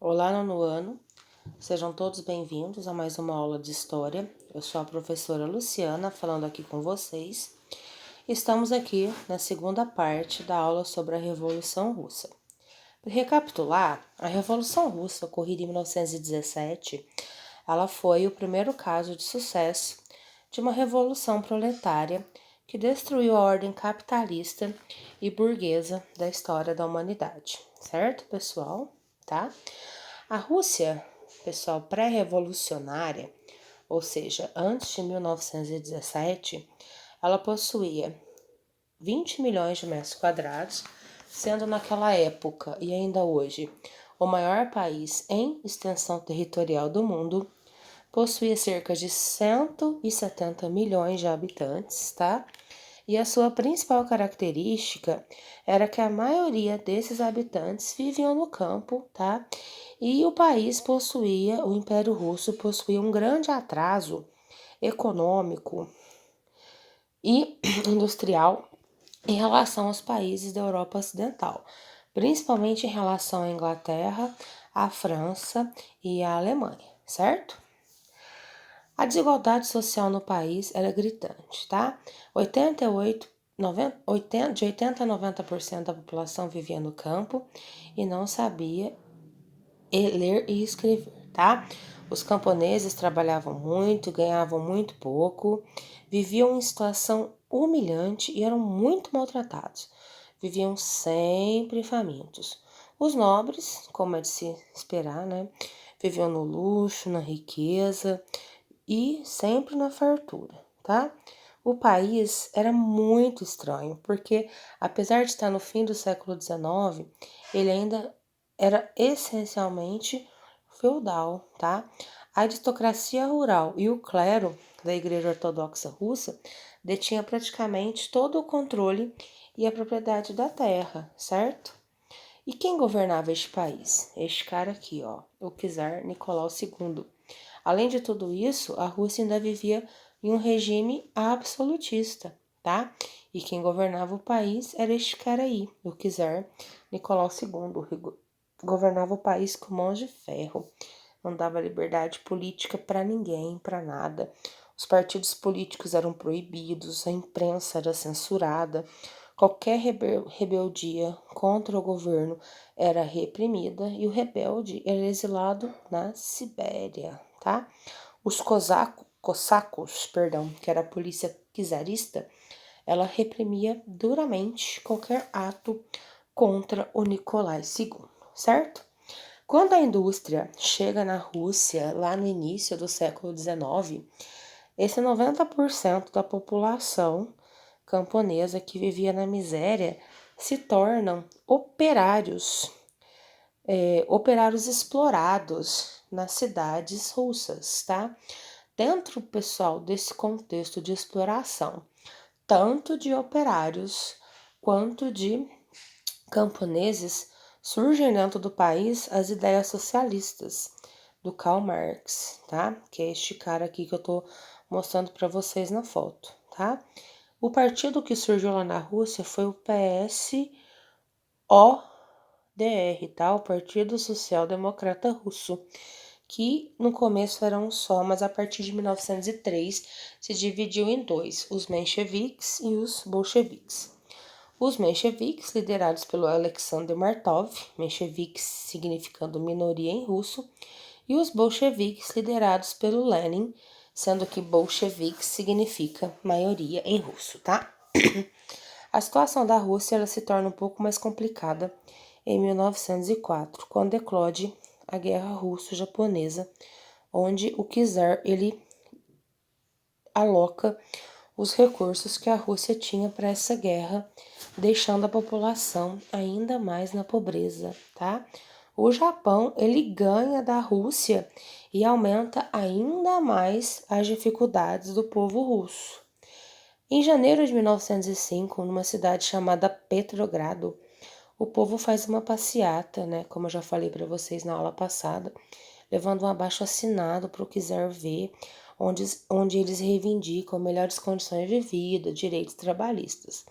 Olá, nono ano. Sejam todos bem-vindos a mais uma aula de História. Eu sou a professora Luciana, falando aqui com vocês. Estamos aqui na segunda parte da aula sobre a Revolução Russa. Para recapitular, a Revolução Russa, ocorrida em 1917, ela foi o primeiro caso de sucesso de uma revolução proletária que destruiu a ordem capitalista e burguesa da história da humanidade. Certo, pessoal? Tá? A Rússia, pessoal, pré-revolucionária, ou seja, antes de 1917, ela possuía 20 milhões de metros quadrados, sendo naquela época e ainda hoje o maior país em extensão territorial do mundo, possuía cerca de 170 milhões de habitantes, tá? E a sua principal característica era que a maioria desses habitantes viviam no campo, tá? E o Império Russo possuía um grande atraso econômico e industrial em relação aos países da Europa Ocidental, principalmente em relação à Inglaterra, à França e à Alemanha, certo? A desigualdade social no país era gritante, tá? 80 a 90% da população vivia no campo e não sabia ler e escrever, tá? Os camponeses trabalhavam muito, ganhavam muito pouco, viviam em situação humilhante e eram muito maltratados. Viviam sempre famintos. Os nobres, como é de se esperar, né? Viviam no luxo, na riqueza e sempre na fartura, tá? O país era muito estranho, porque apesar de estar no fim do século XIX, ele ainda era essencialmente feudal, tá? A aristocracia rural e o clero da Igreja Ortodoxa Russa detinha praticamente todo o controle e a propriedade da terra, certo? E quem governava este país? Este cara aqui, ó, o czar Nicolau II. Além de tudo isso, a Rússia ainda vivia em um regime absolutista, tá? E quem governava o país era este cara aí, o czar Nicolau II. Governava o país com mãos de ferro, não dava liberdade política para ninguém, para nada. Os partidos políticos eram proibidos, a imprensa era censurada, qualquer rebeldia contra o governo era reprimida e o rebelde era exilado na Sibéria, tá? Os cossacos, que era a polícia czarista, ela reprimia duramente qualquer ato contra o Nicolai II, certo? Quando a indústria chega na Rússia, lá no início do século XIX, esse 90% da população camponesa que vivia na miséria se tornam operários explorados nas cidades russas, tá? Dentro, pessoal, desse contexto de exploração, tanto de operários quanto de camponeses, surgem dentro do país as ideias socialistas do Karl Marx, tá? Que é este cara aqui que eu tô mostrando para vocês na foto, tá? O partido que surgiu lá na Rússia foi o PSODR, tá? O Partido Social Democrata Russo, que no começo era um só, mas a partir de 1903 se dividiu em dois, os mencheviques e os bolcheviques. Os mencheviques, liderados pelo Alexander Martov, mencheviques significando minoria em russo, e os bolcheviques, liderados pelo Lenin, sendo que bolcheviques significa maioria em russo, tá? A situação da Rússia ela se torna um pouco mais complicada em 1904, quando eclode a Guerra Russo-Japonesa, onde o czar ele aloca os recursos que a Rússia tinha para essa guerra, deixando a população ainda mais na pobreza, tá? O Japão, ele ganha da Rússia e aumenta ainda mais as dificuldades do povo russo. Em janeiro de 1905, numa cidade chamada Petrogrado, o povo faz uma passeata, né, como eu já falei para vocês na aula passada, levando um abaixo-assinado para o quiser ver, onde eles reivindicam melhores condições de vida, direitos trabalhistas.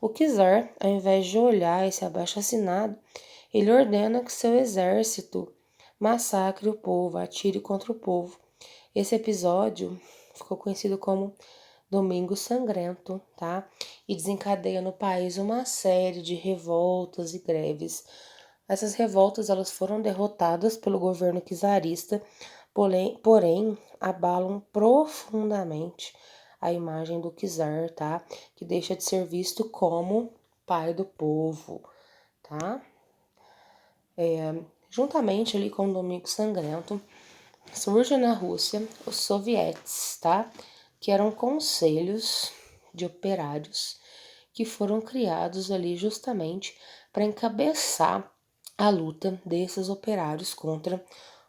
O czar, ao invés de olhar esse abaixo-assinado, ele ordena que seu exército massacre o povo, atire contra o povo. Esse episódio ficou conhecido como Domingo Sangrento, tá? E desencadeia no país uma série de revoltas e greves. Essas revoltas elas foram derrotadas pelo governo czarista, porém abalam profundamente a imagem do czar, tá? Que deixa de ser visto como pai do povo, tá? Juntamente ali com o Domingo Sangrento, surge na Rússia os sovietes, tá? Que eram conselhos de operários que foram criados ali justamente para encabeçar a luta desses operários contra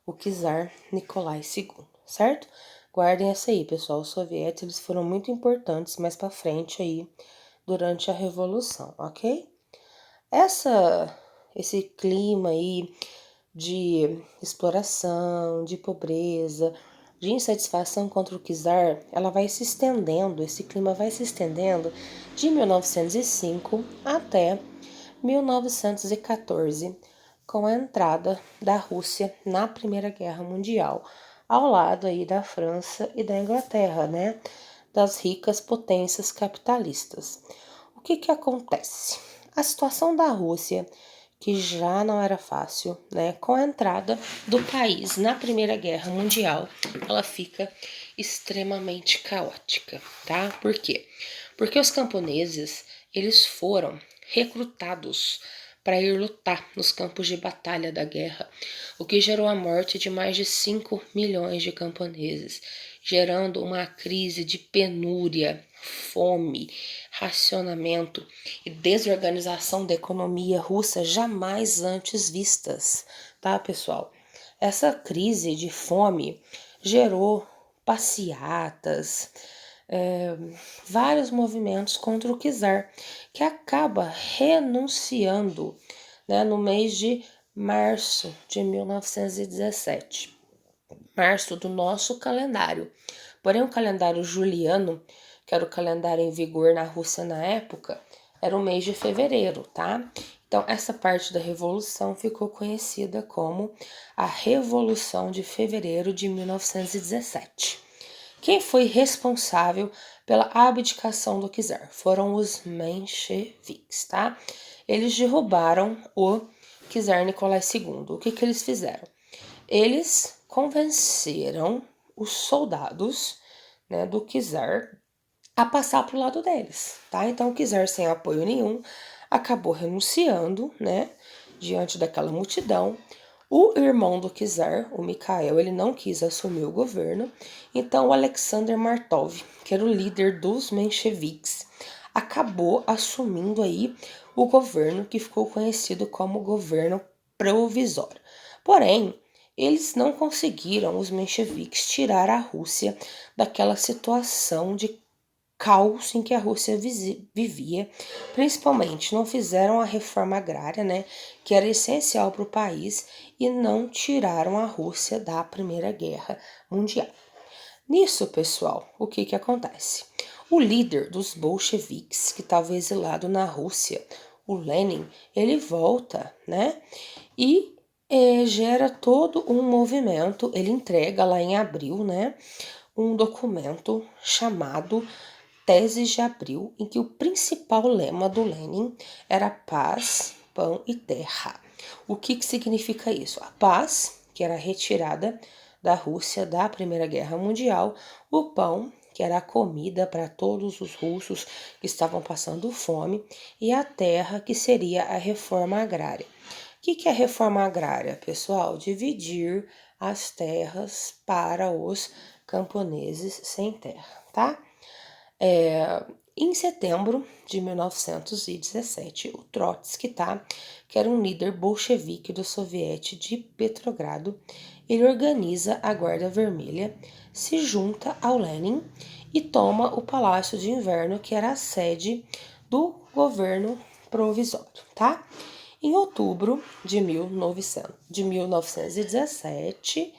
o czar Nicolai II, certo? Guardem essa aí, pessoal. Os sovietes eles foram muito importantes mais para frente aí durante a revolução, ok? Esse clima aí de exploração, de pobreza, de insatisfação contra o czar, ela vai se estendendo, esse clima vai se estendendo de 1905 até 1914, com a entrada da Rússia na Primeira Guerra Mundial, ao lado aí da França e da Inglaterra, né, das ricas potências capitalistas. O que acontece? A situação da Rússia, que já não era fácil, né? Com a entrada do país na Primeira Guerra Mundial, ela fica extremamente caótica, tá? Por quê? Porque os camponeses, eles foram recrutados para ir lutar nos campos de batalha da guerra, o que gerou a morte de mais de 5 milhões de camponeses, gerando uma crise de penúria, fome, racionamento e desorganização da economia russa jamais antes vistas, tá, pessoal? Essa crise de fome gerou passeatas, vários movimentos contra o czar, que acaba renunciando, né, no mês de março de 1917, março do nosso calendário. Porém, o calendário juliano, que era o calendário em vigor na Rússia na época, era o mês de fevereiro, tá? Então, essa parte da Revolução ficou conhecida como a Revolução de Fevereiro de 1917. Quem foi responsável pela abdicação do czar? Foram os mencheviques, tá? Eles derrubaram o czar Nicolai II. O que eles fizeram? Eles convenceram os soldados, né, do czar a passar para o lado deles, tá? Então o czar, sem apoio nenhum, acabou renunciando, né, diante daquela multidão. O irmão do czar, o Mikhail, ele não quis assumir o governo, então o Alexander Martov, que era o líder dos mencheviques, acabou assumindo aí o governo que ficou conhecido como governo provisório. Porém, eles não conseguiram, os mencheviques, tirar a Rússia daquela situação de caos em que a Rússia vivia, principalmente não fizeram a reforma agrária, né, que era essencial para o país, e não tiraram a Rússia da Primeira Guerra Mundial. Nisso, pessoal, o que acontece? O líder dos bolcheviques, que estava exilado na Rússia, o Lenin, ele volta, né, e gera todo um movimento, ele entrega lá em abril, né, um documento chamado Teses de Abril, em que o principal lema do Lenin era paz, pão e terra. O que significa isso? A paz, que era a retirada da Rússia da Primeira Guerra Mundial, o pão, que era a comida para todos os russos que estavam passando fome, e a terra, que seria a reforma agrária. O que é a reforma agrária, pessoal? Dividir as terras para os camponeses sem terra, tá? Em setembro de 1917, o Trotsky, tá, que era um líder bolchevique do soviete de Petrogrado, ele organiza a Guarda Vermelha, se junta ao Lenin e toma o Palácio de Inverno, que era a sede do governo provisório, tá? Em outubro de 1917,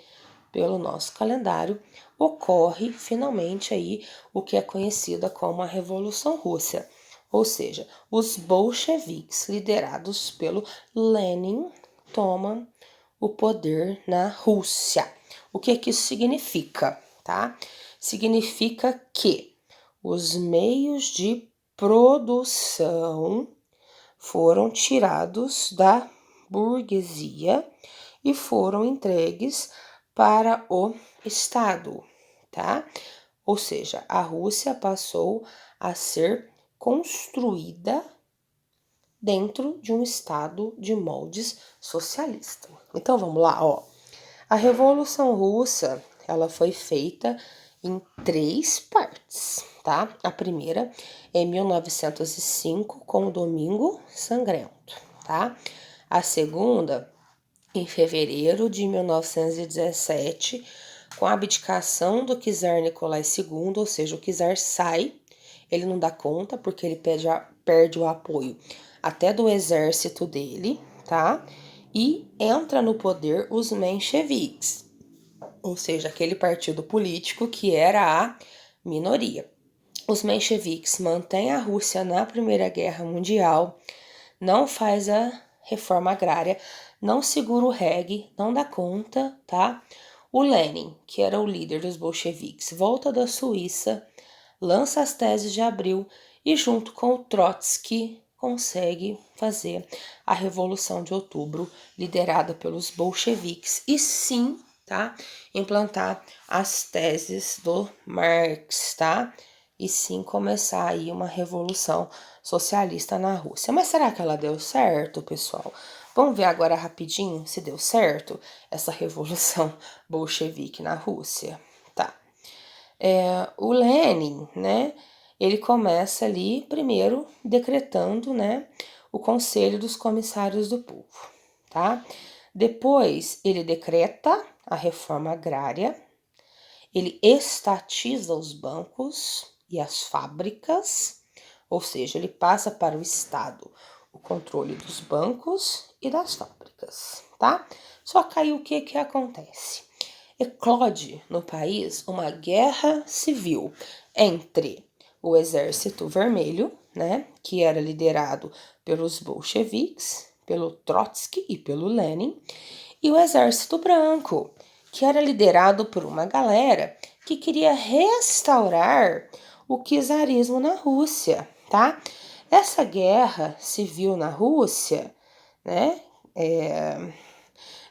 pelo nosso calendário, ocorre finalmente aí o que é conhecida como a Revolução Russa, ou seja, os bolcheviques liderados pelo Lenin tomam o poder na Rússia. O que isso significa, tá? Significa que os meios de produção foram tirados da burguesia e foram entregues para o Estado, tá? Ou seja, a Rússia passou a ser construída dentro de um Estado de moldes socialista. Então vamos lá, ó. A Revolução Russa, ela foi feita em 3 partes, tá? A primeira é em 1905 com o Domingo Sangrento, tá? A segunda em fevereiro de 1917 com a abdicação do czar Nicolai II, ou seja, o czar sai, ele não dá conta porque ele perde o apoio até do exército dele, tá? E entra no poder os mencheviques, ou seja, aquele partido político que era a minoria. Os mencheviques mantêm a Rússia na Primeira Guerra Mundial, não faz a reforma agrária, não segura o reggae, não dá conta, tá? O Lenin, que era o líder dos bolcheviques, volta da Suíça, lança as teses de Abril e junto com o Trotsky consegue fazer a Revolução de Outubro, liderada pelos bolcheviques, e sim, tá? Implantar as teses do Marx, tá? E sim começar aí uma revolução socialista na Rússia. Mas será que ela deu certo, pessoal? Vamos ver agora rapidinho se deu certo essa revolução bolchevique na Rússia. Tá. O Lenin, né? Ele começa ali primeiro decretando, né, o Conselho dos Comissários do Povo, tá? Depois ele decreta a reforma agrária, ele estatiza os bancos e as fábricas, ou seja, ele passa para o Estado o controle dos bancos e das fábricas, tá? Só que aí o que acontece? Eclode no país uma guerra civil entre o Exército Vermelho, né, que era liderado pelos bolcheviques, pelo Trotsky e pelo Lenin, e o Exército Branco, que era liderado por uma galera que queria restaurar o czarismo na Rússia, tá? Essa guerra civil na Rússia, né,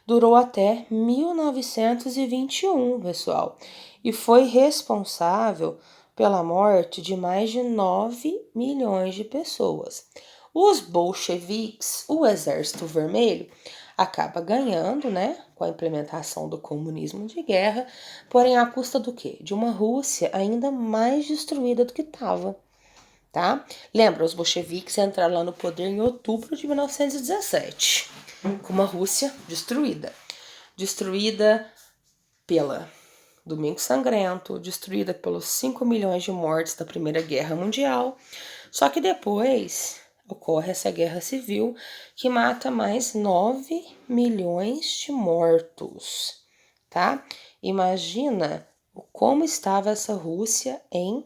durou até 1921, pessoal, e foi responsável pela morte de mais de 9 milhões de pessoas. Os bolcheviques, o Exército Vermelho, acaba ganhando, né, com a implementação do comunismo de guerra, porém à custa do quê? De uma Rússia ainda mais destruída do que estava, tá? Lembra, os bolcheviques entraram lá no poder em outubro de 1917, com uma Rússia destruída. Destruída pela Domingo Sangrento, destruída pelos 5 milhões de mortes da Primeira Guerra Mundial. Só que depois ocorre essa guerra civil que mata mais 9 milhões de mortos, tá? Imagina como estava essa Rússia em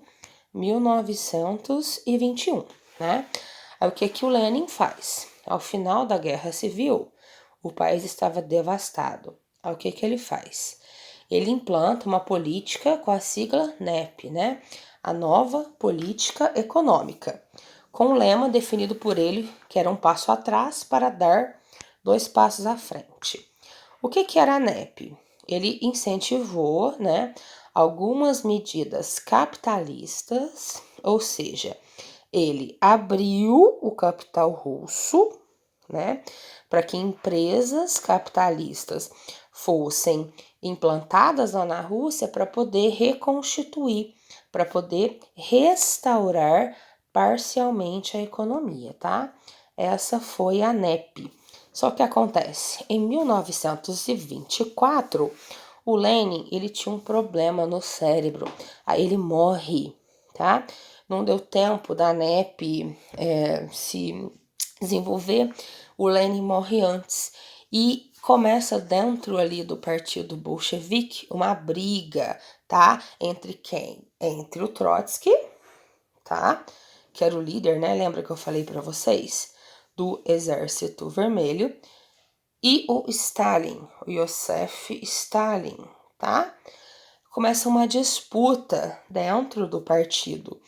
1921, né? Aí o que o Lenin faz? Ao final da guerra civil, o país estava devastado. Aí o que ele faz? Ele implanta uma política com a sigla NEP, né? A Nova Política Econômica, com um lema definido por ele, que era um passo atrás para dar 2 passos à frente. O que era a NEP? Ele incentivou, né, algumas medidas capitalistas, ou seja, ele abriu o capital russo, né, para que empresas capitalistas fossem implantadas lá na Rússia para poder reconstituir, para poder restaurar parcialmente a economia, tá? Essa foi a NEP. Só que acontece, em 1924, o Lenin, ele tinha um problema no cérebro, aí ele morre, tá? Não deu tempo da NEP se desenvolver, o Lenin morre antes e começa dentro ali do partido bolchevique uma briga, tá? Entre quem? Entre o Trotsky, tá? Que era o líder, né? Lembra que eu falei para vocês? Do Exército Vermelho. e o Stalin, o Joseph Stalin, tá? Começa uma disputa dentro do partido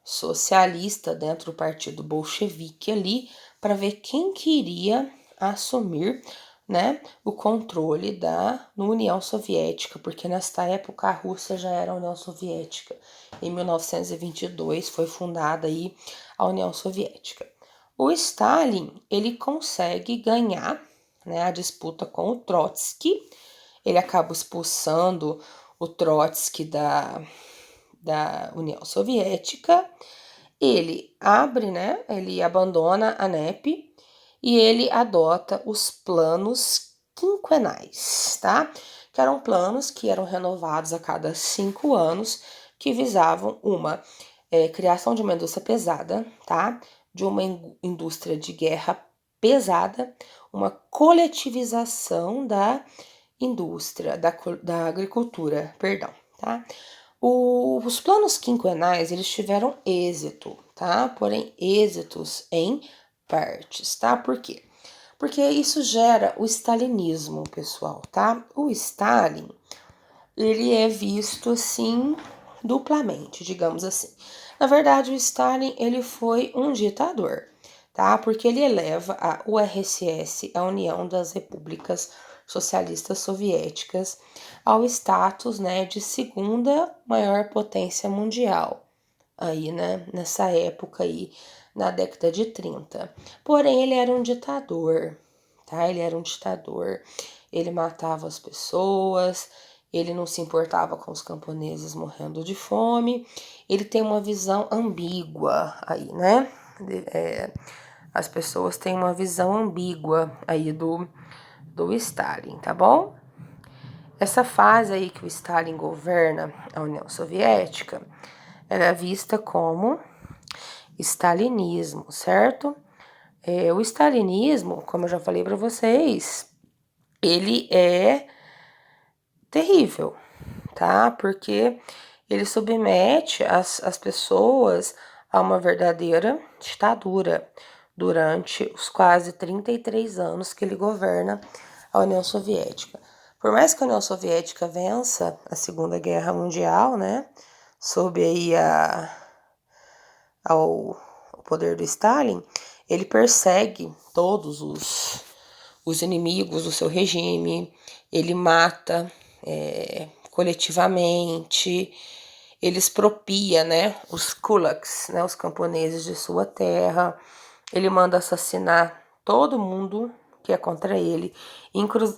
socialista, dentro do partido bolchevique ali, para ver quem queria assumir, né, o controle da União Soviética, porque nesta época a Rússia já era a União Soviética. Em 1922 foi fundada aí a União Soviética. O Stalin, ele consegue ganhar, né, a disputa com o Trotsky. Ele acaba expulsando o Trotsky da União Soviética. Ele abre, né? Ele abandona a NEP e ele adota os planos quinquenais, tá? Que eram planos que eram renovados a cada 5 anos, que visavam uma criação de uma indústria pesada, tá? De uma indústria de guerra pesada, uma coletivização da indústria, da agricultura, perdão, tá? Os planos quinquenais, eles tiveram êxito, tá? Porém, êxitos em partes, tá? Por quê? Porque isso gera o stalinismo, pessoal, tá? O Stalin, ele é visto assim duplamente, digamos assim. Na verdade, o Stalin, ele foi um ditador, tá? Porque ele eleva a URSS, a União das Repúblicas Socialistas Soviéticas, ao status, né, de segunda maior potência mundial, aí, né, nessa época aí, na década de 30. Porém, ele era um ditador, tá? Ele era um ditador, ele matava as pessoas, ele não se importava com os camponeses morrendo de fome, ele tem uma visão ambígua aí, né? As pessoas têm uma visão ambígua aí do Stalin, tá bom? Essa fase aí que o Stalin governa a União Soviética era vista como stalinismo, certo? O stalinismo, como eu já falei para vocês, ele é terrível, tá? Porque ele submete as pessoas a uma verdadeira ditadura durante os quase 33 anos que ele governa a União Soviética. Por mais que a União Soviética vença a Segunda Guerra Mundial, né, sob aí ao poder do Stalin, ele persegue todos os inimigos do seu regime, ele mata coletivamente, ele expropria, né, os kulaks, né, os camponeses de sua terra, ele manda assassinar todo mundo que é contra ele,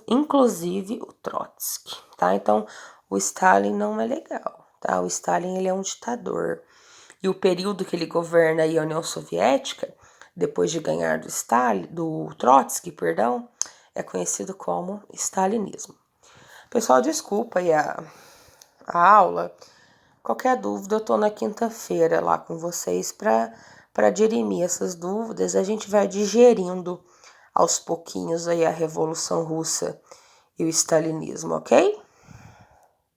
inclusive o Trotsky, tá? Então, o Stalin não é legal, tá? O Stalin, ele é um ditador. E o período que ele governa aí a União Soviética, depois de ganhar do Trotsky, perdão, é conhecido como stalinismo. Pessoal, desculpa aí a aula. Qualquer dúvida, eu tô na quinta-feira lá com vocês para dirimir essas dúvidas. A gente vai digerindo aos pouquinhos aí a Revolução Russa e o stalinismo, ok?